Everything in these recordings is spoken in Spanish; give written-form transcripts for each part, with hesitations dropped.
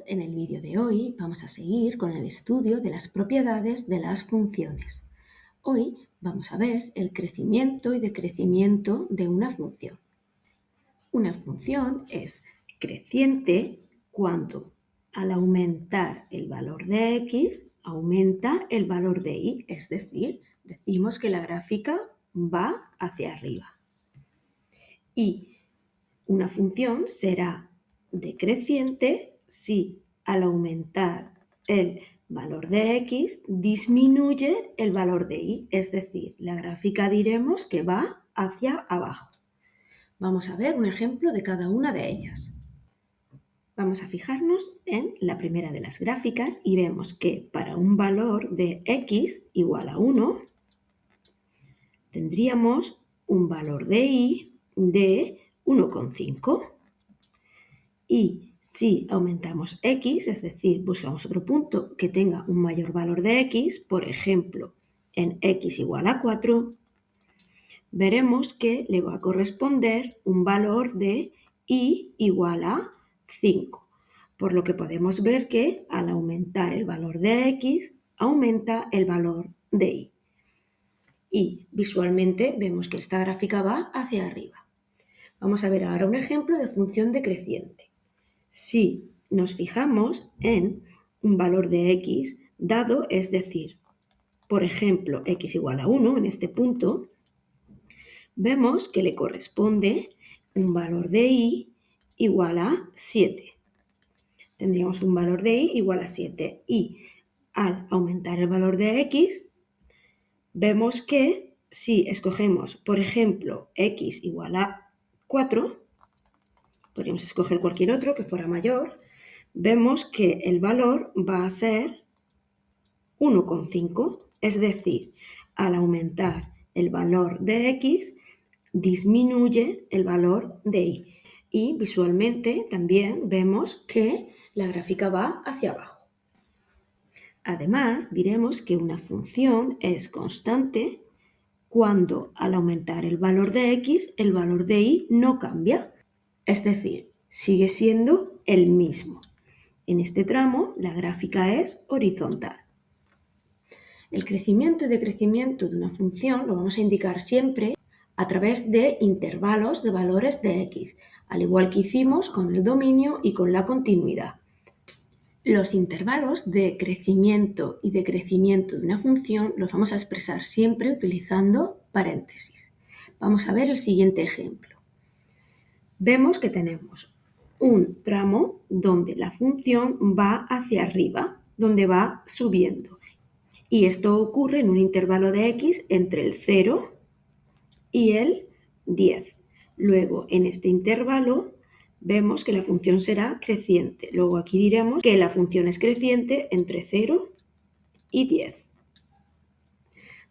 En el vídeo de hoy vamos a seguir con el estudio de las propiedades de las funciones. Hoy vamos a ver el crecimiento y decrecimiento de una función. Una función es creciente cuando al aumentar el valor de x aumenta el valor de y, es decir, decimos que la gráfica va hacia arriba. Y una función será decreciente si al aumentar el valor de x disminuye el valor de y, es decir, la gráfica diremos que va hacia abajo. Vamos a ver un ejemplo de cada una de ellas. Vamos a fijarnos en la primera de las gráficas y vemos que para un valor de x igual a 1 tendríamos un valor de y de 1,5. Y si aumentamos x, es decir, buscamos otro punto que tenga un mayor valor de x, por ejemplo, en x igual a 4, veremos que le va a corresponder un valor de y igual a 5. Por lo que podemos ver que al aumentar el valor de x, aumenta el valor de y. Y visualmente vemos que esta gráfica va hacia arriba. Vamos a ver ahora un ejemplo de función decreciente. Si nos fijamos en un valor de x dado, es decir, por ejemplo, x igual a 1 en este punto, vemos que le corresponde un valor de y igual a 7. Tendríamos un valor de y igual a 7 y al aumentar el valor de x, vemos que si escogemos, por ejemplo, x igual a 4, podríamos escoger cualquier otro que fuera mayor, vemos que el valor va a ser 1,5, es decir, al aumentar el valor de x, disminuye el valor de y. Y visualmente también vemos que la gráfica va hacia abajo. Además, diremos que una función es constante cuando al aumentar el valor de x, el valor de y no cambia. Es decir, sigue siendo el mismo. En este tramo, la gráfica es horizontal. El crecimiento y decrecimiento de una función lo vamos a indicar siempre a través de intervalos de valores de x, al igual que hicimos con el dominio y con la continuidad. Los intervalos de crecimiento y decrecimiento de una función los vamos a expresar siempre utilizando paréntesis. Vamos a ver el siguiente ejemplo. Vemos que tenemos un tramo donde la función va hacia arriba, donde va subiendo. Y esto ocurre en un intervalo de x entre el 0 y el 10. Luego, en este intervalo, vemos que la función será creciente. Luego aquí diremos que la función es creciente entre 0 y 10.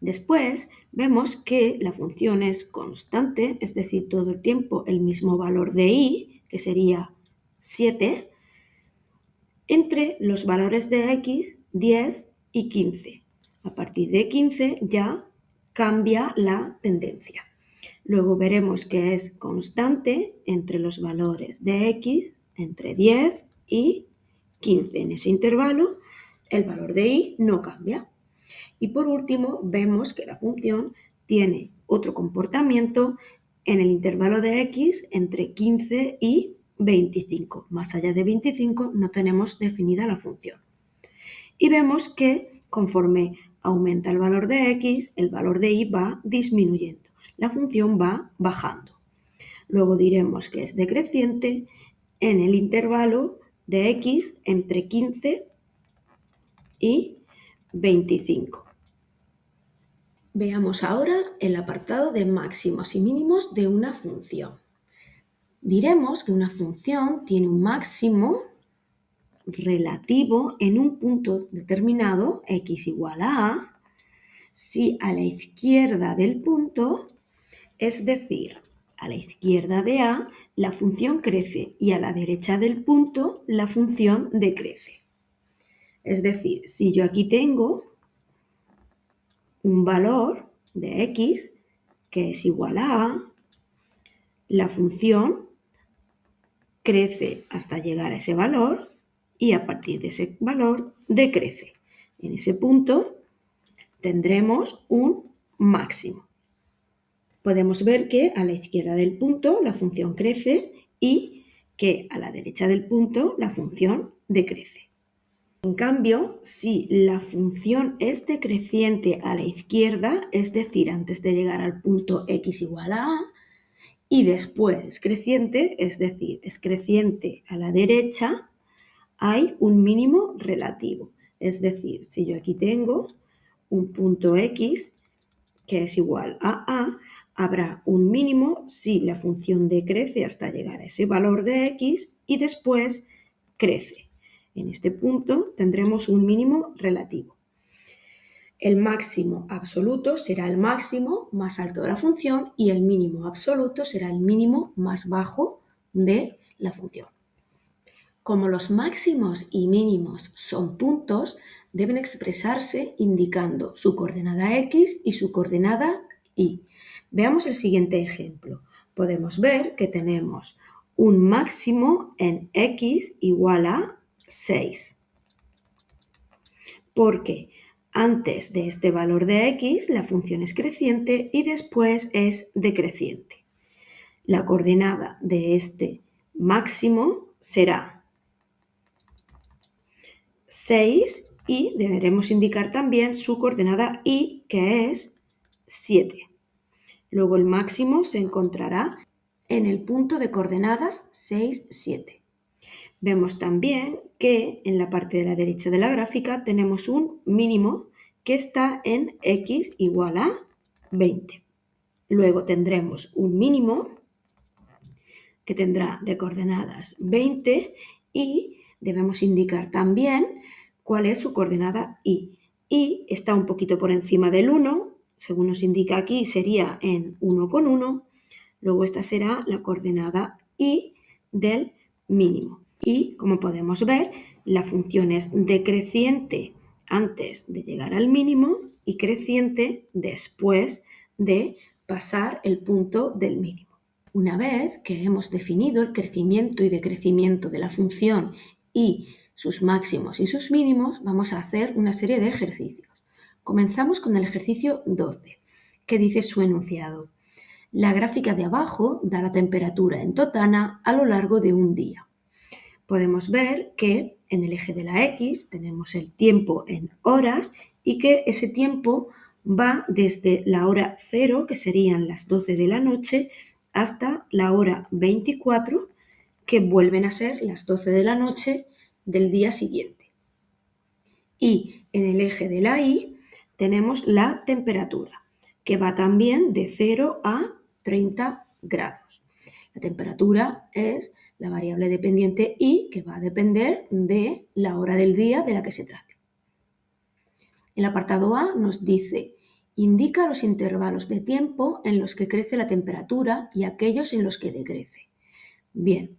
Después, vemos que la función es constante, es decir, todo el tiempo el mismo valor de y, que sería 7, entre los valores de x, 10 y 15. A partir de 15 ya cambia la tendencia. Luego veremos que es constante entre los valores de x, entre 10 y 15. En ese intervalo, el valor de y no cambia. Y por último, vemos que la función tiene otro comportamiento en el intervalo de x entre 15 y 25. Más allá de 25 no tenemos definida la función. Y vemos que conforme aumenta el valor de x, el valor de y va disminuyendo. La función va bajando. Luego diremos que es decreciente en el intervalo de x entre 15 y 25. Veamos ahora el apartado de máximos y mínimos de una función. Diremos que una función tiene un máximo relativo en un punto determinado, x igual a, si a la izquierda del punto, es decir, a la izquierda de a, la función crece y a la derecha del punto, la función decrece. Es decir, si yo aquí tengo un valor de x que es igual a, la función crece hasta llegar a ese valor y a partir de ese valor decrece. En ese punto tendremos un máximo. Podemos ver que a la izquierda del punto la función crece y que a la derecha del punto la función decrece. En cambio, si la función es decreciente a la izquierda, es decir, antes de llegar al punto x igual a a, y después es creciente, es decir, es creciente a la derecha, hay un mínimo relativo. Es decir, si yo aquí tengo un punto x que es igual a, habrá un mínimo si la función decrece hasta llegar a ese valor de x y después crece. En este punto tendremos un mínimo relativo. El máximo absoluto será el máximo más alto de la función y el mínimo absoluto será el mínimo más bajo de la función. Como los máximos y mínimos son puntos, deben expresarse indicando su coordenada x y su coordenada y. Veamos el siguiente ejemplo. Podemos ver que tenemos un máximo en x igual a 6. Porque antes de este valor de x la función es creciente y después es decreciente. La coordenada de este máximo será 6 y deberemos indicar también su coordenada y, que es 7. Luego el máximo se encontrará en el punto de coordenadas 6, 7. Vemos también que en la parte de la derecha de la gráfica tenemos un mínimo que está en x igual a 20. Luego tendremos un mínimo que tendrá de coordenadas 20 y debemos indicar también cuál es su coordenada y. Y está un poquito por encima del 1, según nos indica aquí sería en 1,1. Luego esta será la coordenada y del mínimo. Y como podemos ver, la función es decreciente antes de llegar al mínimo y creciente después de pasar el punto del mínimo. Una vez que hemos definido el crecimiento y decrecimiento de la función y sus máximos y sus mínimos, vamos a hacer una serie de ejercicios. Comenzamos con el ejercicio 12, que dice su enunciado. La gráfica de abajo da la temperatura en Totana a lo largo de un día. Podemos ver que en el eje de la X tenemos el tiempo en horas y que ese tiempo va desde la hora 0, que serían las 12 de la noche, hasta la hora 24, que vuelven a ser las 12 de la noche del día siguiente. Y en el eje de la Y tenemos la temperatura, que va también de 0 a 30 grados. La temperatura es la variable dependiente Y, que va a depender de la hora del día de la que se trate. El apartado A nos dice: indica los intervalos de tiempo en los que crece la temperatura y aquellos en los que decrece. Bien,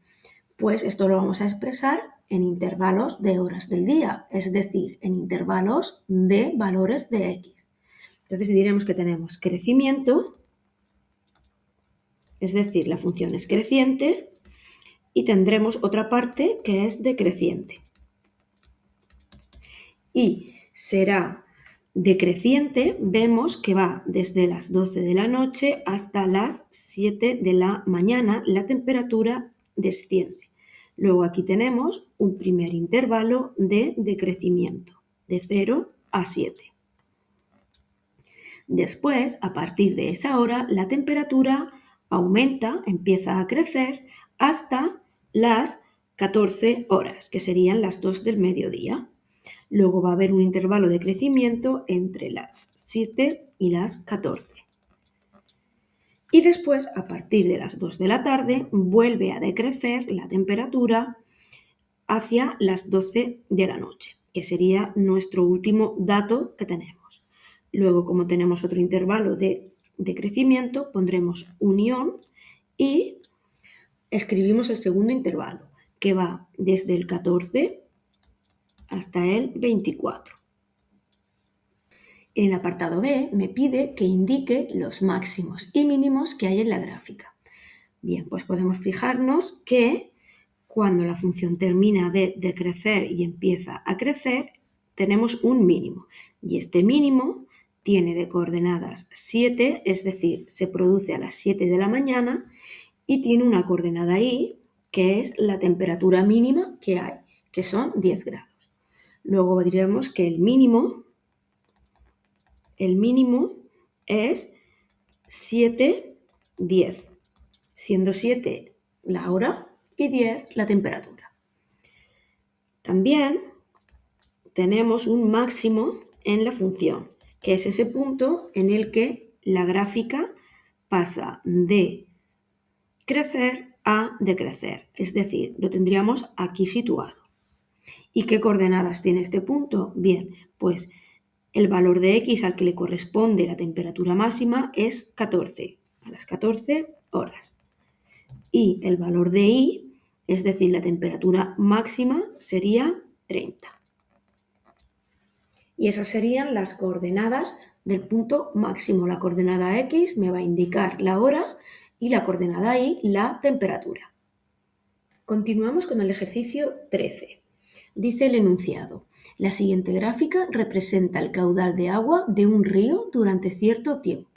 pues esto lo vamos a expresar en intervalos de horas del día, es decir, en intervalos de valores de x. Entonces diremos que tenemos crecimiento, es decir, la función es creciente, y tendremos otra parte que es decreciente. Y será decreciente, vemos que va desde las 12 de la noche hasta las 7 de la mañana, la temperatura desciende. Luego aquí tenemos un primer intervalo de decrecimiento, de 0 a 7. Después, a partir de esa hora, la temperatura aumenta, empieza a crecer hasta las 14 horas, que serían las 2 del mediodía. Luego va a haber un intervalo de crecimiento entre las 7 y las 14. Y después, a partir de las 2 de la tarde, vuelve a decrecer la temperatura hacia las 12 de la noche, que sería nuestro último dato que tenemos. Luego, como tenemos otro intervalo de crecimiento, pondremos unión y escribimos el segundo intervalo, que va desde el 14 hasta el 24. En el apartado B me pide que indique los máximos y mínimos que hay en la gráfica. Bien, pues podemos fijarnos que cuando la función termina de decrecer y empieza a crecer, tenemos un mínimo. Y este mínimo tiene de coordenadas 7, es decir, se produce a las 7 de la mañana y tiene una coordenada y, que es la temperatura mínima que hay, que son 10 grados. Luego diremos que el mínimo es 7, 10, siendo 7 la hora y 10 la temperatura. También tenemos un máximo en la función, que es ese punto en el que la gráfica pasa de crecer a decrecer, es decir, lo tendríamos aquí situado. ¿Y qué coordenadas tiene este punto? Bien, pues el valor de x al que le corresponde la temperatura máxima es 14, a las 14 horas. Y el valor de y, es decir, la temperatura máxima, sería 30. Y esas serían las coordenadas del punto máximo. La coordenada x me va a indicar la hora y la coordenada y la temperatura. Continuamos con el ejercicio 13. Dice el enunciado: la siguiente gráfica representa el caudal de agua de un río durante cierto tiempo.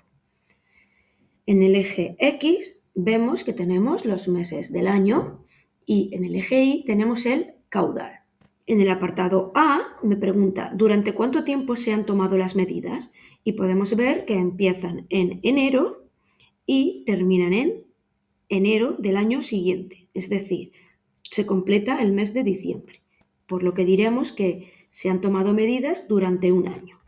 En el eje X vemos que tenemos los meses del año y en el eje Y tenemos el caudal. En el apartado A me pregunta ¿durante cuánto tiempo se han tomado las medidas? Y podemos ver que empiezan en enero y terminan en enero del año siguiente, es decir, se completa el mes de diciembre, por lo que diremos que se han tomado medidas durante un año.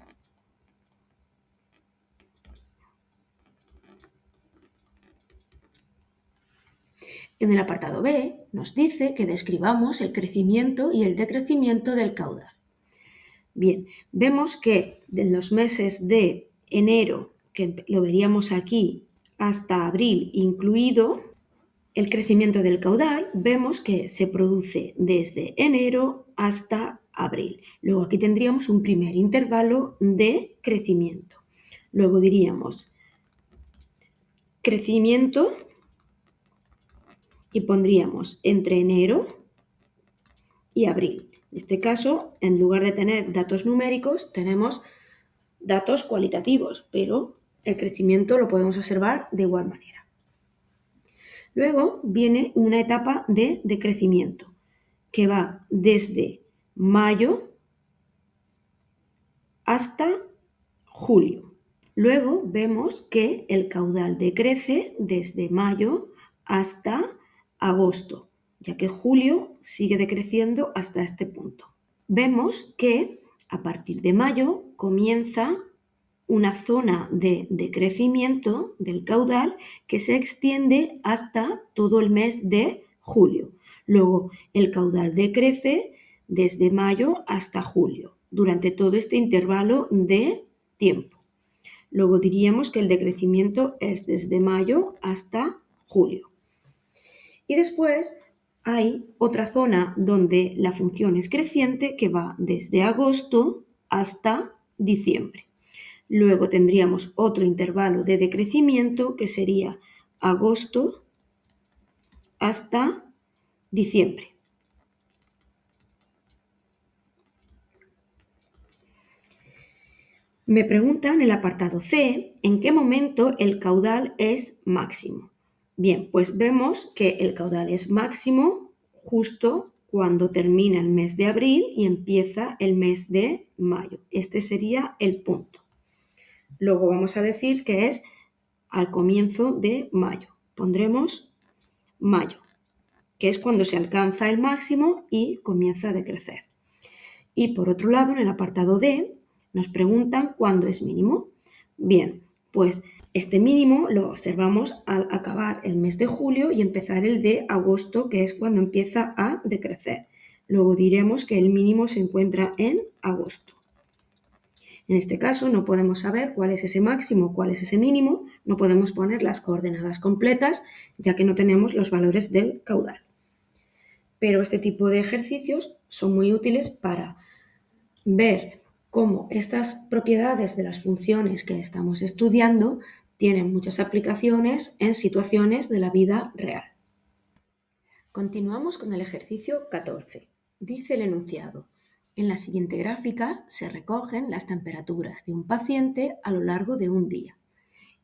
En el apartado B nos dice que describamos el crecimiento y el decrecimiento del caudal. Bien, vemos que en los meses de enero, que lo veríamos aquí, hasta abril incluido, el crecimiento del caudal vemos que se produce desde enero hasta abril. Luego aquí tendríamos un primer intervalo de crecimiento. Luego diríamos crecimiento y pondríamos entre enero y abril. En este caso, en lugar de tener datos numéricos, tenemos datos cualitativos, pero el crecimiento lo podemos observar de igual manera. Luego viene una etapa de decrecimiento que va desde mayo hasta julio. Luego vemos que el caudal decrece desde mayo hasta agosto, ya que julio sigue decreciendo hasta este punto. Vemos que a partir de mayo comienza una zona de decrecimiento del caudal que se extiende hasta todo el mes de julio. Luego el caudal decrece desde mayo hasta julio, durante todo este intervalo de tiempo. Luego diríamos que el decrecimiento es desde mayo hasta julio. Y después hay otra zona donde la función es creciente que va desde agosto hasta diciembre. Luego tendríamos otro intervalo de decrecimiento que sería agosto hasta diciembre. Me preguntan en el apartado C en qué momento el caudal es máximo. Bien, pues vemos que el caudal es máximo justo cuando termina el mes de abril y empieza el mes de mayo. Este sería el punto. Luego vamos a decir que es al comienzo de mayo. Pondremos mayo, que es cuando se alcanza el máximo y comienza a decrecer. Y por otro lado, en el apartado D, nos preguntan cuándo es mínimo. Bien, pues este mínimo lo observamos al acabar el mes de julio y empezar el de agosto, que es cuando empieza a decrecer. Luego diremos que el mínimo se encuentra en agosto. En este caso no podemos saber cuál es ese máximo, cuál es ese mínimo, no podemos poner las coordenadas completas, ya que no tenemos los valores del caudal. Pero este tipo de ejercicios son muy útiles para ver cómo estas propiedades de las funciones que estamos estudiando tienen muchas aplicaciones en situaciones de la vida real. Continuamos con el ejercicio 14. Dice el enunciado: en la siguiente gráfica se recogen las temperaturas de un paciente a lo largo de un día.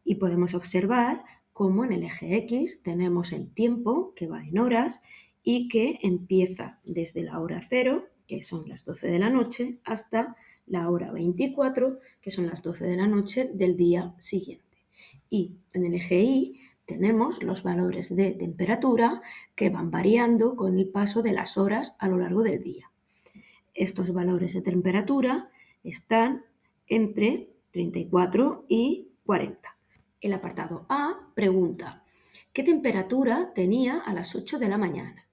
Y podemos observar cómo en el eje X tenemos el tiempo, que va en horas, y que empieza desde la hora 0, que son las 12 de la noche, hasta la hora 24, que son las 12 de la noche del día siguiente. Y en el eje Y tenemos los valores de temperatura que van variando con el paso de las horas a lo largo del día. Estos valores de temperatura están entre 34 y 40. El apartado A pregunta: ¿qué temperatura tenía a las 8 de la mañana?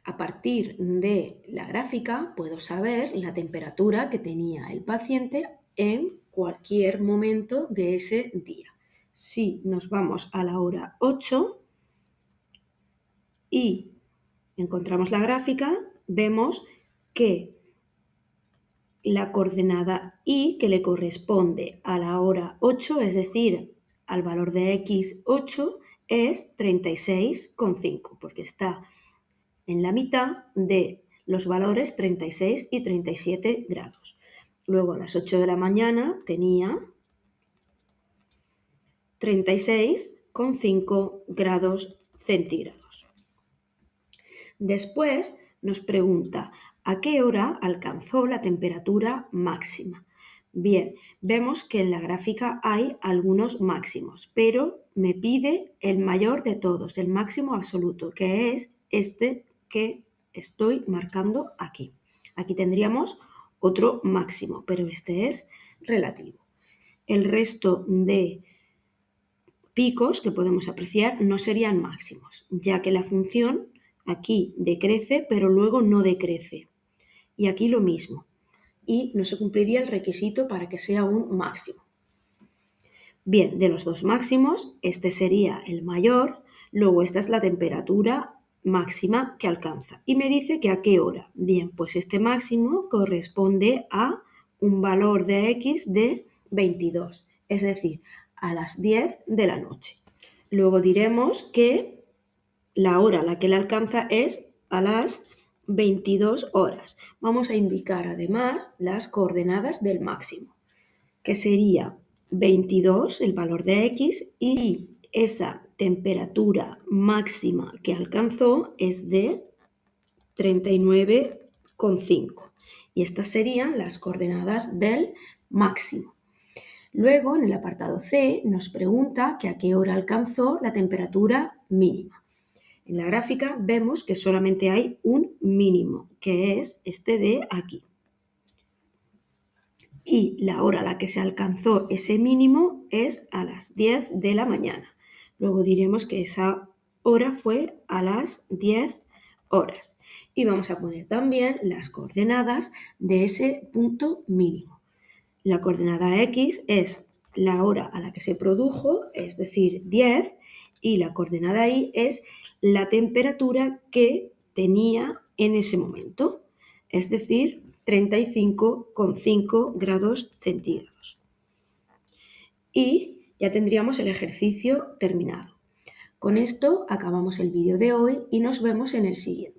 A partir de la gráfica puedo saber la temperatura que tenía el paciente en cualquier momento de ese día. Si nos vamos a la hora 8 y encontramos la gráfica, vemos que la coordenada Y, que le corresponde a la hora 8, es decir, al valor de x8, es 36,5, porque está en la mitad de los valores 36 y 37 grados. Luego a las 8 de la mañana tenía 36,5 grados centígrados. Después nos pregunta ¿a qué hora alcanzó la temperatura máxima? Bien, vemos que en la gráfica hay algunos máximos, pero me pide el mayor de todos, el máximo absoluto, que es este que estoy marcando aquí. Aquí tendríamos otro máximo, pero este es relativo. El resto de picos que podemos apreciar no serían máximos, ya que la función aquí decrece, pero luego no decrece. Y aquí lo mismo. Y no se cumpliría el requisito para que sea un máximo. Bien, de los dos máximos, este sería el mayor, luego esta es la temperatura máxima que alcanza. Y me dice que a qué hora. Bien, pues este máximo corresponde a un valor de x de 22, es decir, a las 10 de la noche. Luego diremos que la hora a la que le alcanza es a las 22 horas. Vamos a indicar además las coordenadas del máximo, que sería 22, el valor de x, y esa temperatura máxima que alcanzó es de 39,5. Y estas serían las coordenadas del máximo. Luego, en el apartado C, nos pregunta que a qué hora alcanzó la temperatura mínima. En la gráfica vemos que solamente hay un mínimo, que es este de aquí. Y la hora a la que se alcanzó ese mínimo es a las 10 de la mañana. Luego diremos que esa hora fue a las 10 horas. Y vamos a poner también las coordenadas de ese punto mínimo. La coordenada X es la hora a la que se produjo, es decir, 10, y la coordenada Y es la temperatura que tenía en ese momento, es decir, 35,5 grados centígrados. Y ya tendríamos el ejercicio terminado. Con esto acabamos el vídeo de hoy y nos vemos en el siguiente.